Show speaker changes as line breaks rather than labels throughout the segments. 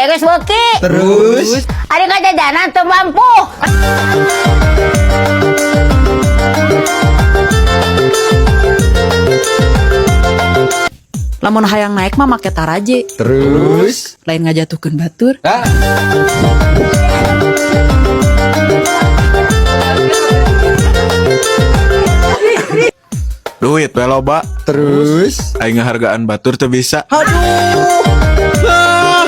geus beuki.
Terus
Ari kajajanan teu mampu.
Lamun hayang naik mah make taraje.
Terus
Lain ngajatuhkeun batur.
ah.
Duit we loba,
Terus
aing ngahargaan batur teu bisa.
aduh ah.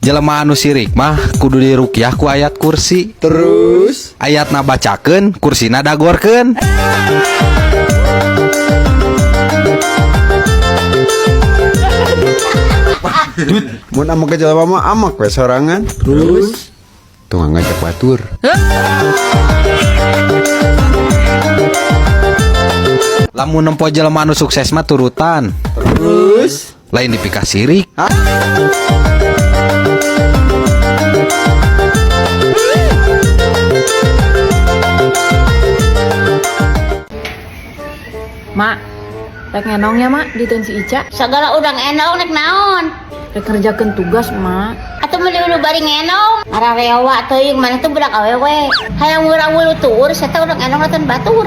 Jelema anu sirik mah kudu dirukyah ku ayat kursi.
Terus
Ayatna bacakeun, kursina dagorkeun.
mun amak ke jelema mah amak we sorangan. Terus tuh ngajak batur.
Lamun nempo jelema anu sukses mah turutan.
Terus
Lain dipikah sirik.
Mak, rek ngenong ya mak di si Ica.
Sagala udang enong nek naon.
Rek kerjakeun tugas mak.
Atuh meuli ulu bari ngenong. Ararewa teuing mana teu budak awewe. Hayang urang ulu tuur seta udang enong laten batur.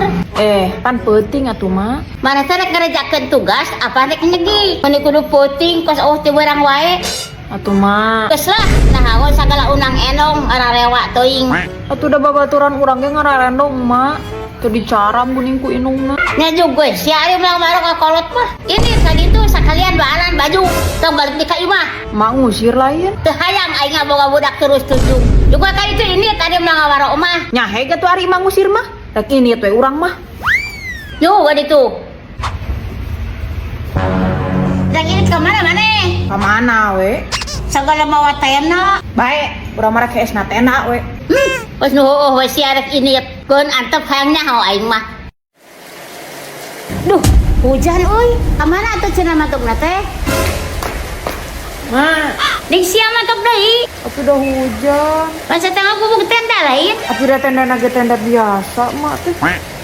Pan penting atuh mak.
Mana teh rek ngerjakeun tugas apa rek nyegi. Mun kudu puting kos teu barang wae.
Atuh mak.
Geus lah, nahaon sagala unang enong ararewa teuing.
Atuh da babaturan urang ge ngararendong mak. Teu dicaram kuning ku inungna.
Nya juga si ari melang marok ka kolot mah. Ini tadi tuh sakalian baalan baju. Tong balik di ka imah.
Mak ngusir lain.
Teu hayang aing boga budak terus tujuh. Juga kali itu ini tadi melang warok mah.
Nyahe ge tuh ari mah ngusir mah. Rek ini tuh urang mah.
Yo, gua itu. Rek ini ke mana mana?
Ka mana we?
Sagala mawa tena.
Bae, urang mah rek esna tena we.
Wes nu heueuh we si arek ini keun antep hayang nyaho aing mah. Duh, hujan euy. Ka mana atuh cenah matugna teh?
Mak,
Ning sia mantep deui.
atuh udah hujan.
Masa tengah gubuk tenda lain.
Atuh da tenda tenda biasa mak teh.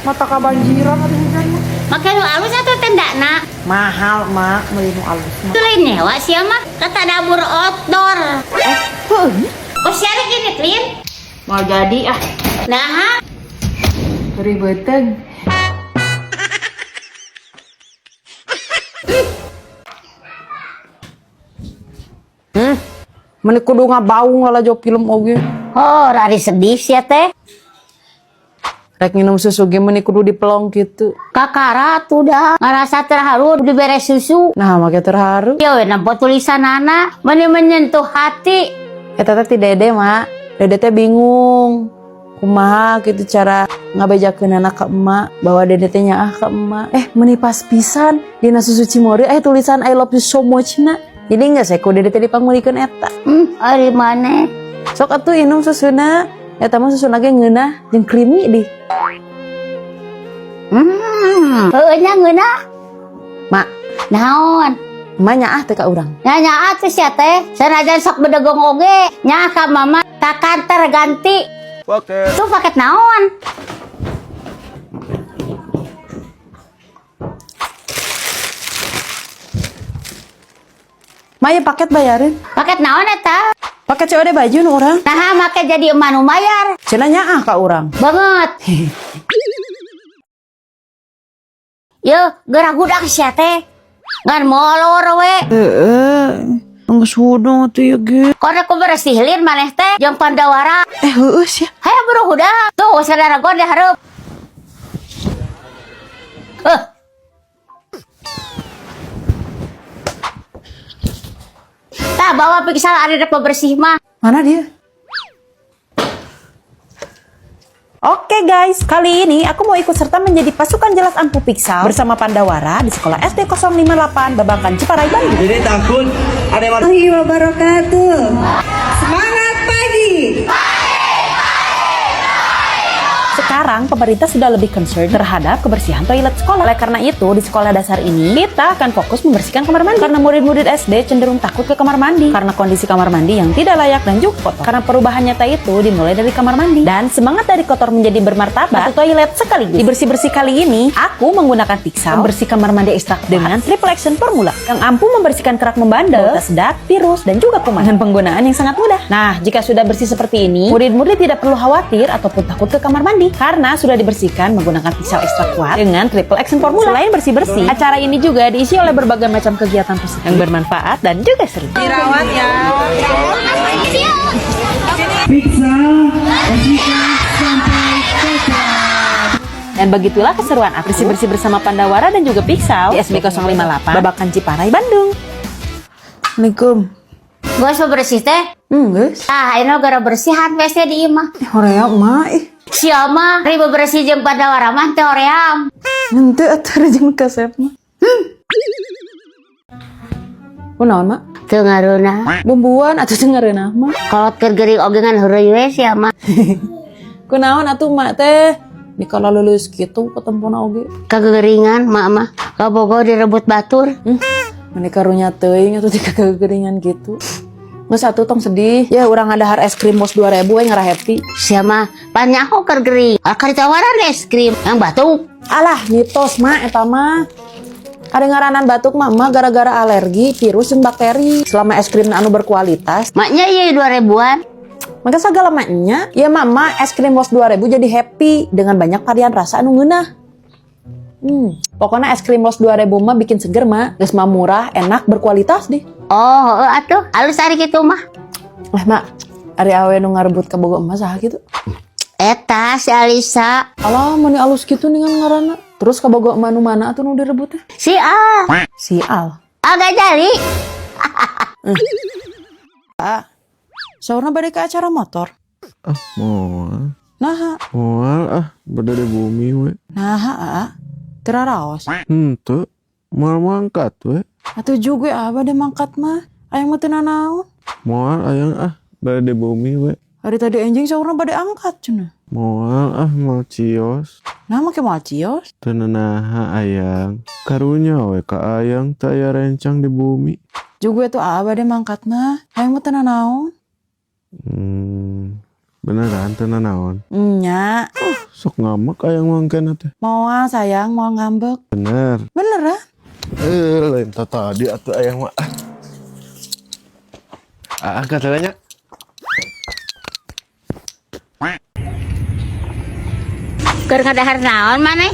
Mata kabanjiran atuh hujan mah.
Make nu alus atuh tendana.
Mahal mak, meuli nu alus mah.
Teu lain nyewa sia mah. Kata dapur outdoor. Oh si arek ini Lin.
Mau jadi ah,
Nah,
ribeteng. Meni kudu ngabaung lah jauh film oge.
oh rari sedih sia teh.
Rek minum susu ge meni kudu dipelong gitu.
Kakara tuh dah ngerasa terharu dibere susu.
Nah, make terharu.
Ya we nampo tulisanana meni menyentuh hati.
Eta teh ti Dede, Mak. Dede teh bingung. Kumaha gitu cara ngabejakeun anak ka emak, bawa Dede teh nyaah ka emak. Meni pas pisan dina susu Cimori tulisan I love you so much na. Jadi enggak saya ku Dede teh dipangulikeun eta.
Ari maneh.
Sok atuh inum susuna. Eta mah susuna ge ngeunah jeung krimi di.
Heueuh nya ngeunah.
Mak,
Naon?
emak nyaah teh ka urang.
Nya atuh sia teh. Sanajan sok bedegong oge. Nya ka mama ka kantor ganti.
Oke.
Tuh paket naon?
Maya paket bayarin.
Paket naon eta?
Paket COD baju nu urang.
Nah, make jadi emak nu mayar.
Cenah nyaah ka urang.
Banget. Yo, gerak budak sia teh. Ngan molor we.
Geus hudung atuh ya ge.
Kode ku bersih lin maneh teh jeung Pandawara.
Heueuh sia.
Hayo buru hudak. Tuh saudara gua dihareup. Tah bawa piksal ari rek bersih mah.
Mana dia? Oke guys, kali ini aku mau ikut serta menjadi pasukan jelas ampu Pixel bersama Pandawara di sekolah SD 058 Babangkan Ciparai Bandung.
Jadi takut ada warahmatullahi wabarakatuh. Semangat pagi.
Sekarang pemerintah sudah lebih concern terhadap kebersihan toilet sekolah. Oleh karena itu, di sekolah dasar ini kita akan fokus membersihkan kamar mandi. Karena murid-murid SD cenderung takut ke kamar mandi karena kondisi kamar mandi yang tidak layak dan juga kotor. Karena perubahan nyata itu dimulai dari kamar mandi. Dan semangat dari kotor menjadi bermartabat, satu toilet sekaligus. Di bersih-bersih kali ini, aku menggunakan Pixel membersih kamar mandi ekstra dengan triple action formula yang ampuh membersihkan kerak membandel, bau sedak, virus, dan juga kuman dengan penggunaan yang sangat mudah. Nah, jika sudah bersih seperti ini, murid-murid tidak perlu khawatir ataupun takut ke kamar mandi karena sudah dibersihkan menggunakan Pixel ekstra kuat dengan triple action formula. Selain bersih-bersih, acara ini juga diisi oleh berbagai macam kegiatan positif yang bermanfaat dan juga seru. Dirawat ya. Dan begitulah keseruan aku bersih-bersih bersama Pandawara dan juga Pixel di SB 058 Babakan Ciparai, Bandung. Assalamualaikum.
Gue so bersih teh.
Guys.
Ah, ini gara bersihan WC di imah.
Horea mah
Si Oma, ribu bersih jeung Pandawara mah teh hoream.
nanti atuh jeung kasep mah. Kunaon mah?
Teu ngareuna.
Bumbuan atuh teu ngareunah mah.
Kalau tergering oge ngan heureuy we sia mah.
Kunaon atuh mak teh? Dikala lulus gitu ketempuna oge.
Kageringan mak mah. Kabogo direbut batur.
Mane karunya teuing atuh tika kegeringan gitu. Geus atuh tong sedih. Ya urang ngadahar es krim bos 2000 we ngara happy.
Sia mah panyaho keur gering. Akar ditawaran es krim yang batuk.
Alah mitos mah eta mah. Ada ngaranan batuk mama gara-gara alergi virus dan bakteri. Selama es krim anu berkualitas,
Maknya iya 2000-an.
maka segala maknya, ya mama es krim bos 2000 jadi happy dengan banyak varian rasa anu ngeunah. Pokoknya es krim bos 2000 mah bikin seger mah, geus mah murah, enak, berkualitas deh.
Oh, atuh halus ari kitu mah.
Mak, ari awe nu ngarebut ka bogo emas saha gitu.
Eta si Alisa.
Alah, meni alus gitu ningan ngaranna. Terus ka bogo emas nu mana atuh nu direbut teh?
Si A.
Si Al.
Agak jali.
Saurna bade ke acara motor.
Moal.
Nah,
Moal beda di bumi we.
nah, teraraos.
Henteu. Moal mangkat we.
Atuh juga bade mangkat mah. Ayang mah teu nanaon.
Moal ayang beda di bumi we.
Hari tadi enjing saurna bade angkat cenah.
Moal mau cios.
Nah, make moal cios.
Teu nanaha ayang. Karunya we ka ayang teu aya rencang di bumi.
Juga tuh bade mangkat mah. Ayang mah teu nanaon.
Beneran teu nanaon.
Nya,
Sok ngamak ayang mangkena teh.
moal sayang, moal ngambek.
Bener.
Beneran?
Lain tadi atuh ayang mah. Katanya.
Keur ngadahar naon maneh?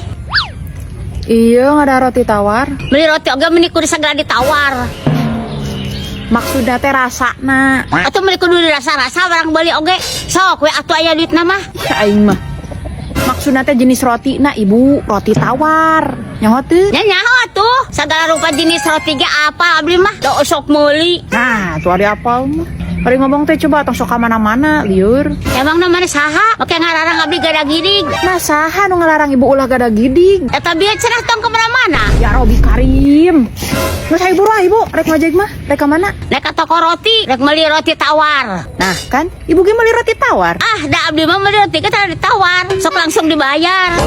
Iya, ada roti tawar.
Beli roti oge meuni kudu sagala ditawar.
Maksudnya teh rasana.
Atuh meuli kudu dirasa-rasa barang beli oge. Sok we atuh aya duitna mah.
Aing mah. Maksudnya teh jenis roti na ibu, roti tawar. Nyaho teu?
Nya nyaho atuh. Sagala rupa jenis roti ge apa abdi mah. Da sok meuli.
Nah, tuh ada apal mah. Hari ngomong teh coba tong sok ka mana-mana, liur.
Emang namanya saha? Oke ngararang abdi gada gidig.
Nah, saha nu ngalarang ibu ulah gada gidig?
Eta bieu cenah tong kemana-mana.
Ya Robi Karim. Terus ayo buruh ibu, rek ngojek mah, rek ka mana?
Nek ka toko roti, rek meuli roti tawar.
Nah, kan ibu ge meuli roti tawar.
Ah, da abdi mah meuli roti kita ditawar. Sok langsung dibayar.